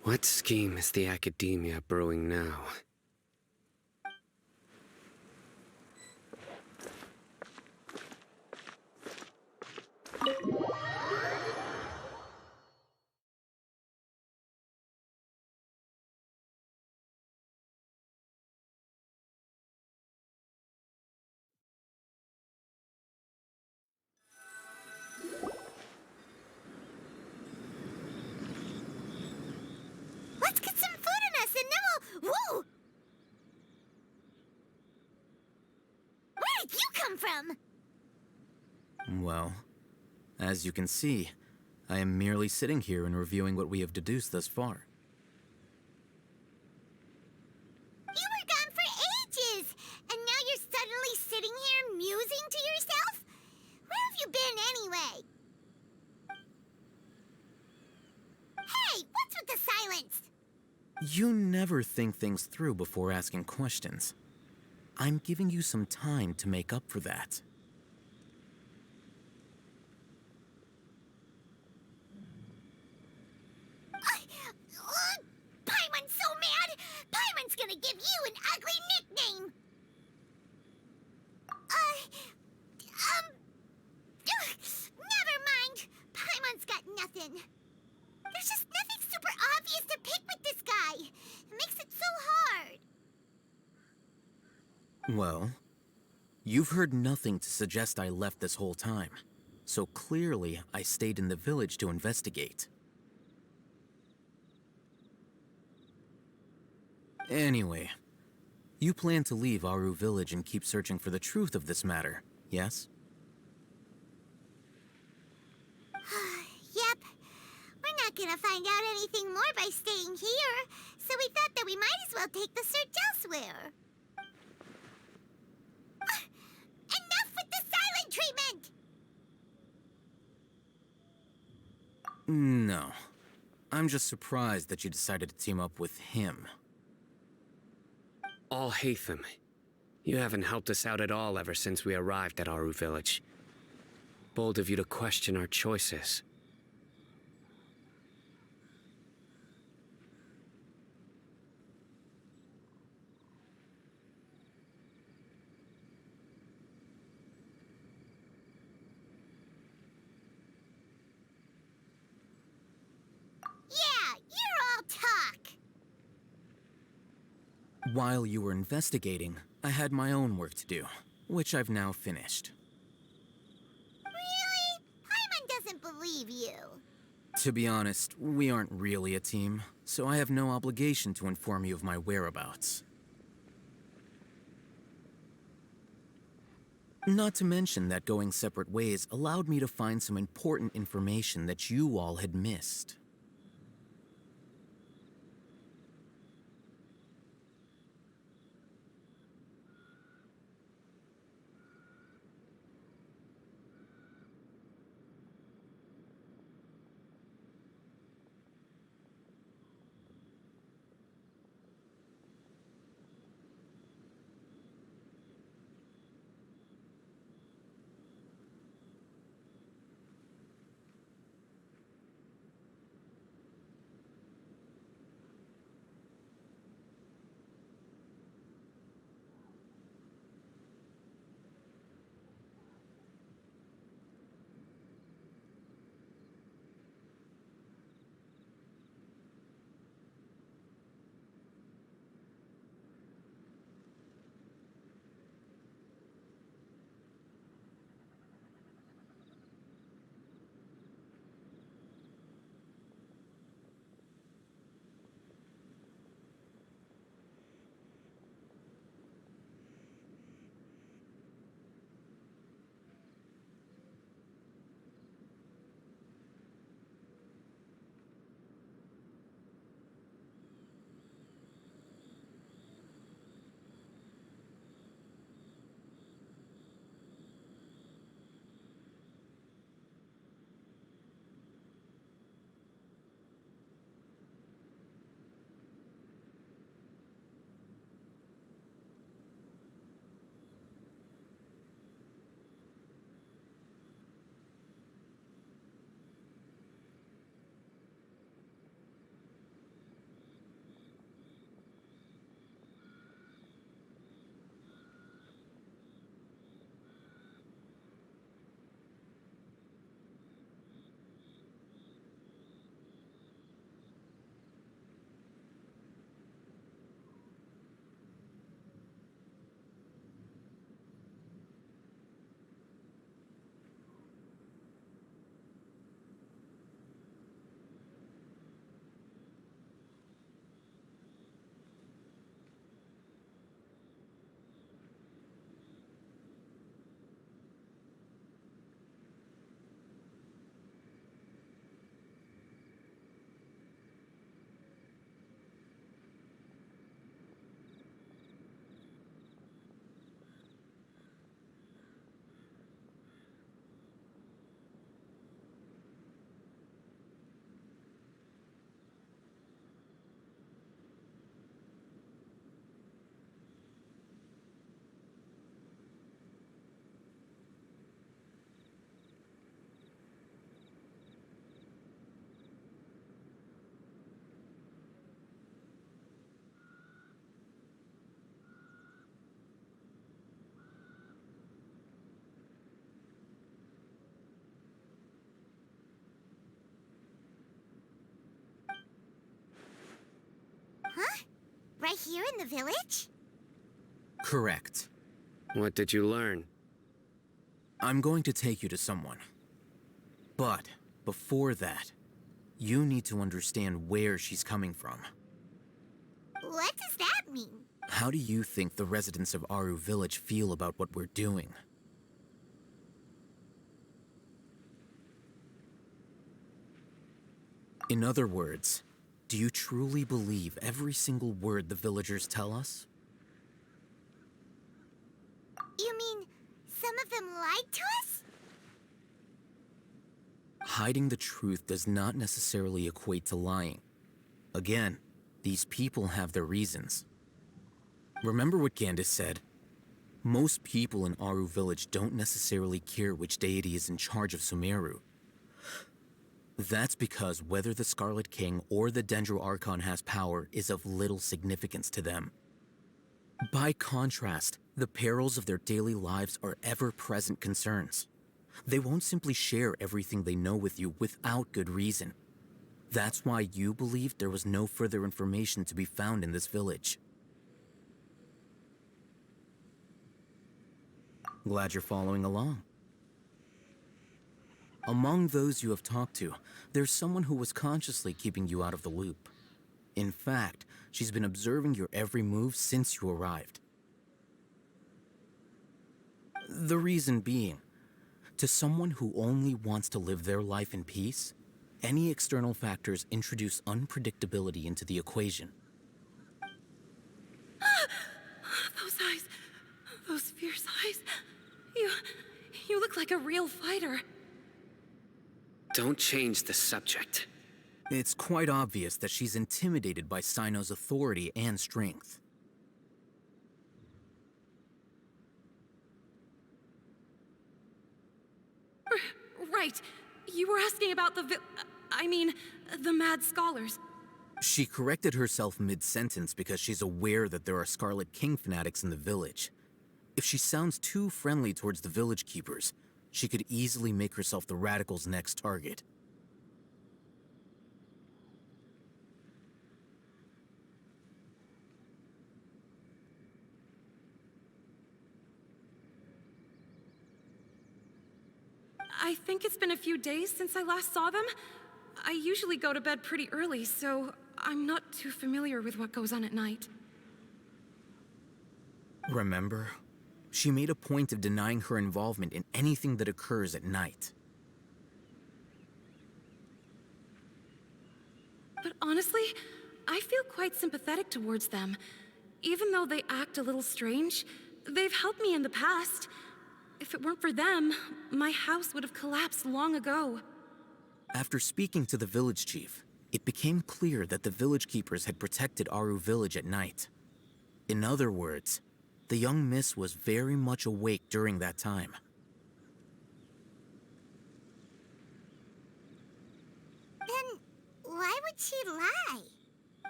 What scheme is the Academia brewing now? Let's get some food in us and then we'll... Woo! Where did you come from? Well, as you can see, I am merely sitting here and reviewing what we have deduced thus far. with the silence! You never think things through before asking questions. I'm giving you some time to make up for that. Paimon's so mad! Paimon's gonna give you an ugly nickname! Never mind. Paimon's got nothing. There's just nothing super obvious to pick with this guy. It makes it so hard. Well, you've heard nothing to suggest I left this whole time. So clearly, I stayed in the village to investigate. Anyway, you plan to leave Aru Village and keep searching for the truth of this matter, yes? Yep. We're not gonna find out anything more by staying here, so we thought that we might as well take the search elsewhere. Enough with the silent treatment! No. I'm just surprised that you decided to team up with him. Alhaitham, you haven't helped us out at all ever since we arrived at Aru Village. Bold of you to question our choices. Yeah, you're all talk! While you were investigating, I had my own work to do, which I've now finished. Really? Paimon doesn't believe you. To be honest, we aren't really a team, so I have no obligation to inform you of my whereabouts. Not to mention that going separate ways allowed me to find some important information that you all had missed. here in the village? Correct. What did you learn? I'm going to take you to someone. But before that, you need to understand where she's coming from. What does that mean? How do you think the residents of Aru Village feel about what we're doing? In other words, do you truly believe every single word the villagers tell us? You mean some of them lied to us? Hiding the truth does not necessarily equate to lying. Again, these people have their reasons. Remember what Gandis said? Most people in Aru Village don't necessarily care which deity is in charge of Sumeru. That's because whether the Scarlet King or the Dendro Archon has power is of little significance to them. By contrast, the perils of their daily lives are ever-present concerns. They won't simply share everything they know with you without good reason. That's why you believed there was no further information to be found in this village. Glad you're following along. Among those you have talked to, there's someone who was consciously keeping you out of the loop. In fact, she's been observing your every move since you arrived. The reason being, to someone who only wants to live their life in peace, any external factors introduce unpredictability into the equation. Those eyes. Those fierce eyes. You look like a real fighter. Don't change the subject. It's quite obvious that she's intimidated by Sino's authority and strength. Right. You were asking about the the Mad Scholars. She corrected herself mid-sentence because she's aware that there are Scarlet King fanatics in the village. If she sounds too friendly towards the village keepers, she could easily make herself the Radicals' next target. I think it's been a few days since I last saw them. I usually go to bed pretty early, so I'm not too familiar with what goes on at night. Remember? She made a point of denying her involvement in anything that occurs at night. But honestly, I feel quite sympathetic towards them. Even though they act a little strange, they've helped me in the past. If it weren't for them, my house would have collapsed long ago. After speaking to the village chief, it became clear that the village keepers had protected Aru Village at night. In other words, the young miss was very much awake during that time. Then why would she lie?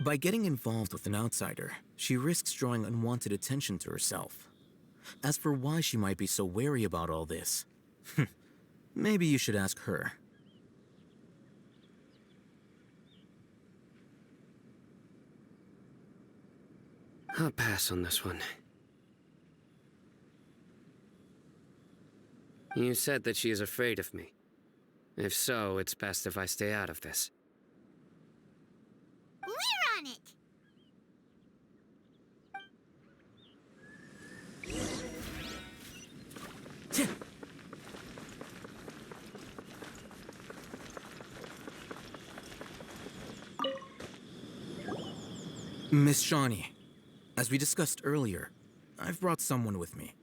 By getting involved with an outsider, she risks drawing unwanted attention to herself. As for why she might be so wary about all this, maybe you should ask her. I'll pass on this one. You said that she is afraid of me. If so, it's best if I stay out of this. We're on it! Miss Shawnee, as we discussed earlier, I've brought someone with me.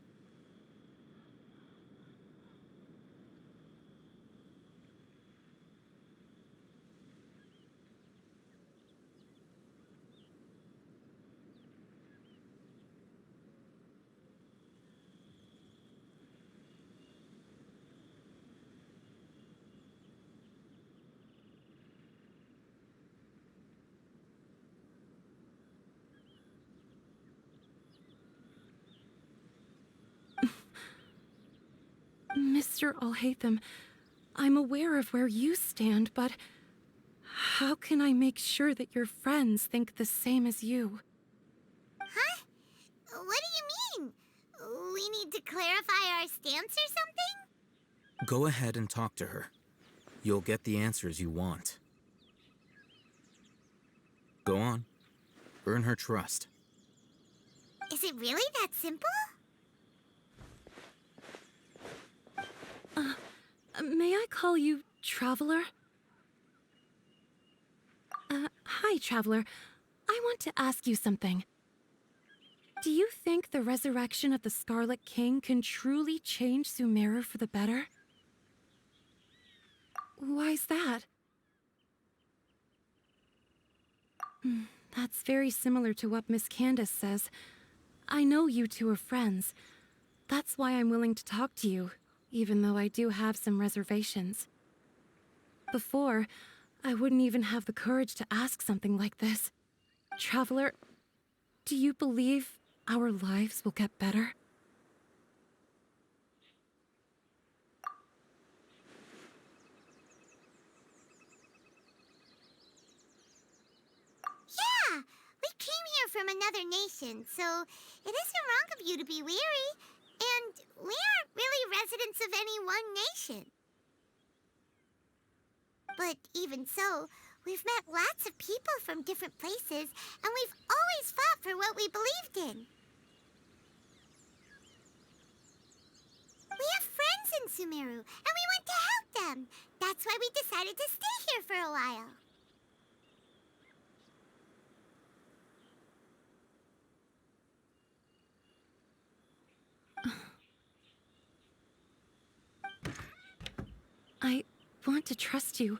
Mr. Alhaitham, I'm aware of where you stand, but how can I make sure that your friends think the same as you? What do you mean? We need to clarify our stance or something? Go ahead and talk to her. You'll get the answers you want. Go on. Earn her trust. Is it really that simple? May I call you Traveler? Hi, Traveler. I want to ask you something. Do you think the resurrection of the Scarlet King can truly change Sumeru for the better? Why's that? That's very similar to what Miss Candace says. I know you two are friends. That's why I'm willing to talk to you, even though I do have some reservations. Before, I wouldn't even have the courage to ask something like this. Traveler, do you believe our lives will get better? Yeah, we came here from another nation, so it isn't wrong of you to be weary. And we aren't really residents of any one nation. But even so, we've met lots of people from different places, and we've always fought for what we believed in. We have friends in Sumeru, and we want to help them. That's why we decided to stay here for a while. I want to trust you.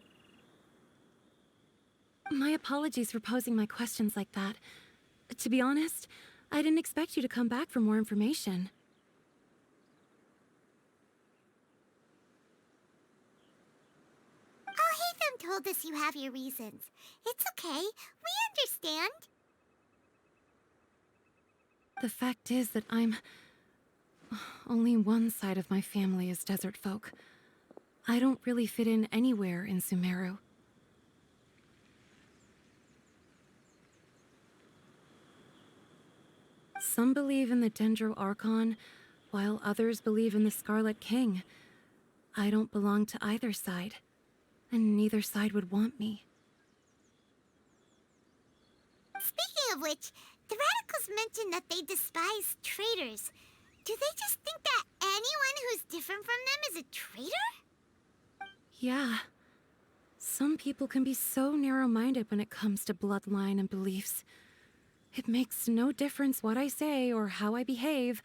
My apologies for posing my questions like that. To be honest, I didn't expect you to come back for more information. Alhaitham told us you have your reasons. It's okay. We understand. The fact is that only one side of my family is desert folk. I don't really fit in anywhere in Sumeru. Some believe in the Dendro Archon, while others believe in the Scarlet King. I don't belong to either side, and neither side would want me. Speaking of which, the Radicals mentioned that they despise traitors. Do they just think that anyone who's different from them is a traitor? Yeah. Some people can be so narrow-minded when it comes to bloodline and beliefs. It makes no difference what I say or how I behave.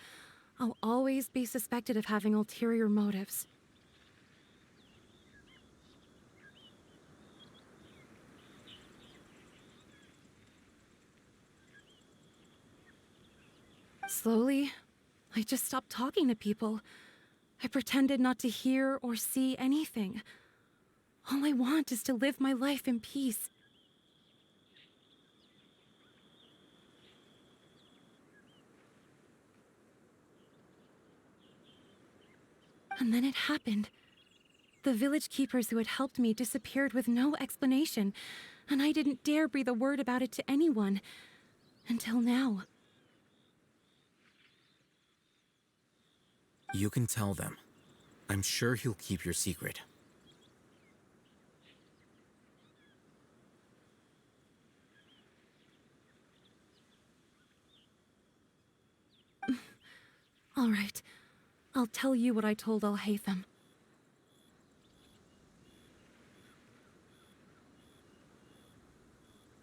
I'll always be suspected of having ulterior motives. Slowly, I just stopped talking to people. I pretended not to hear or see anything. All I want is to live my life in peace. And then it happened. The village keepers who had helped me disappeared with no explanation, and I didn't dare breathe a word about it to anyone. Until now. You can tell them. I'm sure he'll keep your secret. All right. I'll tell you what I told Alhaitham.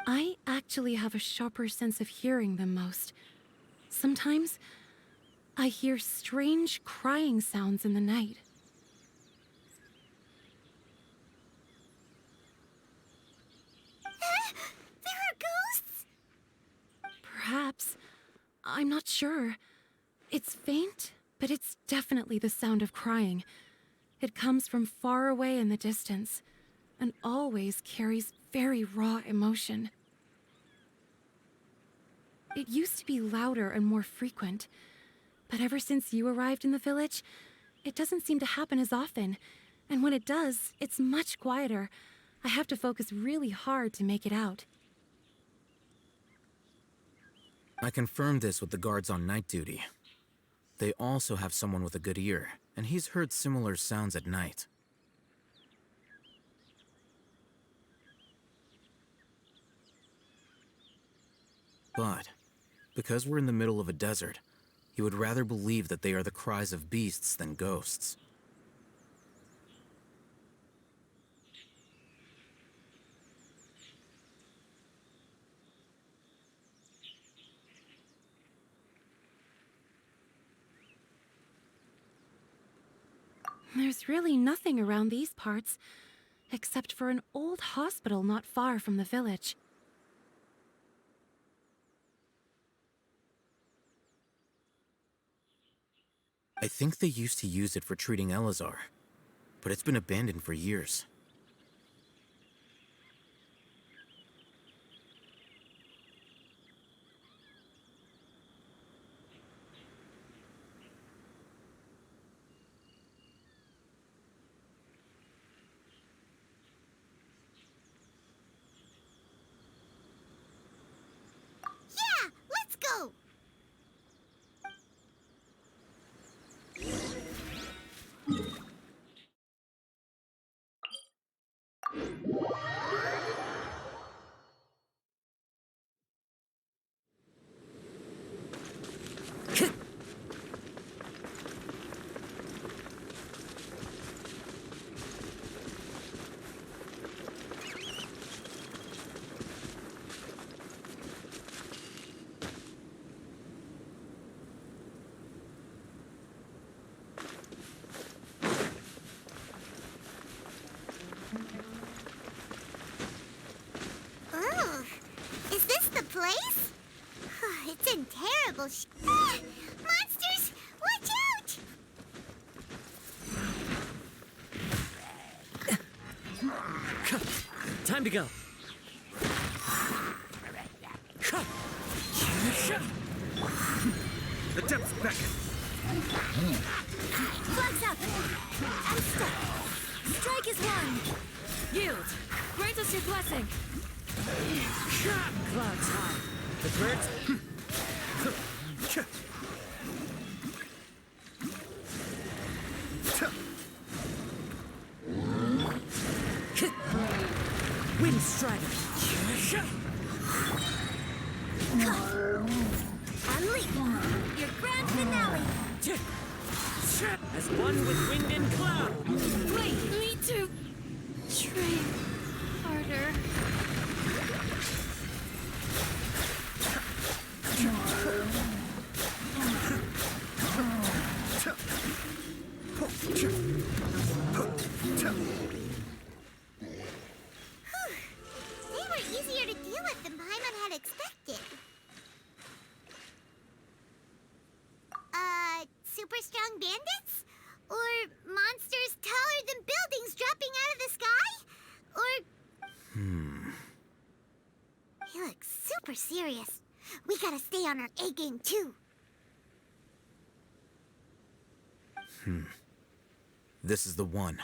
I actually have a sharper sense of hearing than most. Sometimes, I hear strange crying sounds in the night. There are ghosts? Perhaps. I'm not sure. It's faint, but it's definitely the sound of crying. It comes from far away in the distance, and always carries very raw emotion. It used to be louder and more frequent, but ever since you arrived in the village, it doesn't seem to happen as often, and when it does, it's much quieter. I have to focus really hard to make it out. I confirmed this with the guards on night duty. They also have someone with a good ear, and he's heard similar sounds at night. But, because we're in the middle of a desert, he would rather believe that they are the cries of beasts than ghosts. There's really nothing around these parts, except for an old hospital not far from the village. I think they used to use it for treating Elazar, but it's been abandoned for years. Yeah, let's go! Oh, is this the place? It's in terrible monsters! Watch out! Time to go. The depths beckon. Flag's up! I'm stuck! Strike is one! Yield! Grant us your blessing! Clouds high. The birds. Wind strider. Unleash! Your grand finale! As one with wind and cloud. Wait, me too! Train harder. They were easier to deal with than Paimon had expected. Super strong bandits? Or monsters taller than buildings dropping out of the sky? Or... He looks super serious. We gotta stay on our A game too. This is the one.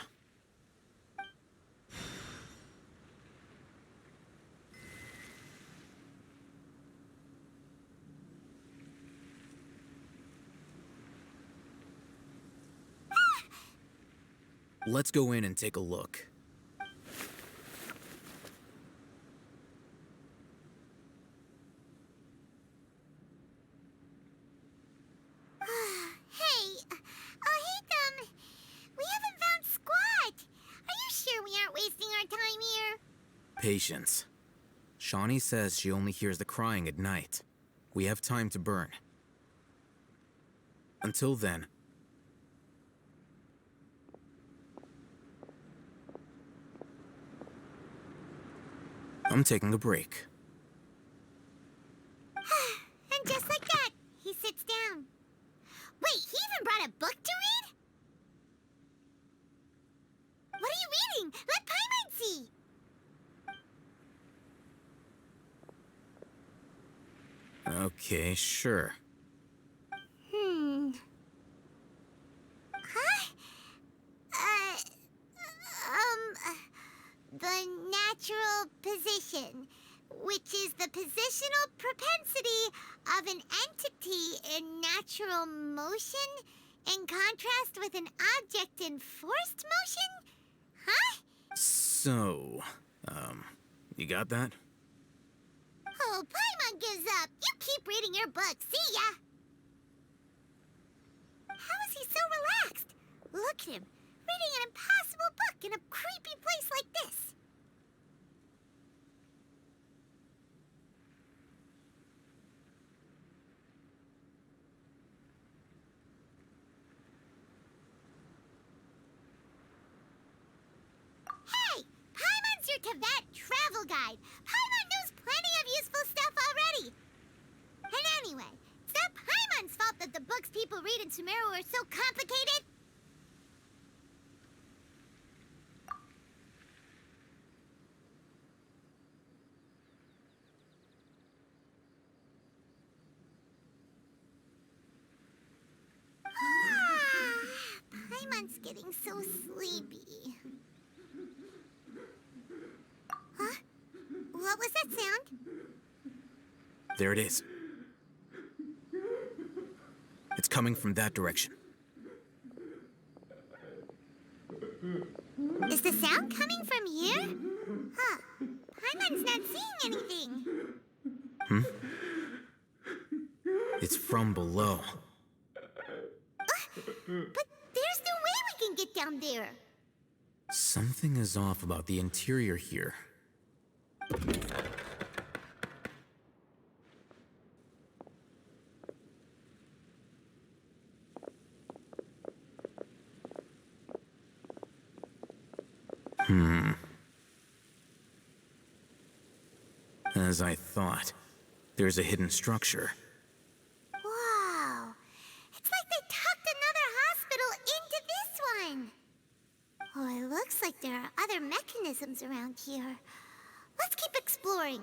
Let's go in and take a look. Hey, we haven't found squat. Are you sure we aren't wasting our time here? Patience. Shawnee says she only hears the crying at night. We have time to burn. Until then, I'm taking a break. And just like that, he sits down. Wait, he even brought a book to read? What are you reading? Let Paimon see. Okay, sure. Huh? The natural position. which is the positional propensity of an entity in natural motion in contrast with an object in forced motion? Huh? So, you got that? Oh, Paimon gives up. You keep reading your book. See ya! How is he so relaxed? Look at him, reading an impossible book in a creepy place like this. Hey! Paimon's your Teyvat travel guide. Paimon knows plenty of useful stuff already. And anyway, it's not Paimon's fault that the books people read in Sumeru are so complicated. Paimon's getting so sleepy. Huh? What was that sound? There it is. It's coming from that direction. Is the sound coming from here? Huh. Paimon's not seeing anything. It's from below. But there's no way we can get down there. Something is off about the interior here. As I thought, there's a hidden structure. Wow. It's like they tucked another hospital into this one. Oh, it looks like there are other mechanisms around here. Let's keep exploring.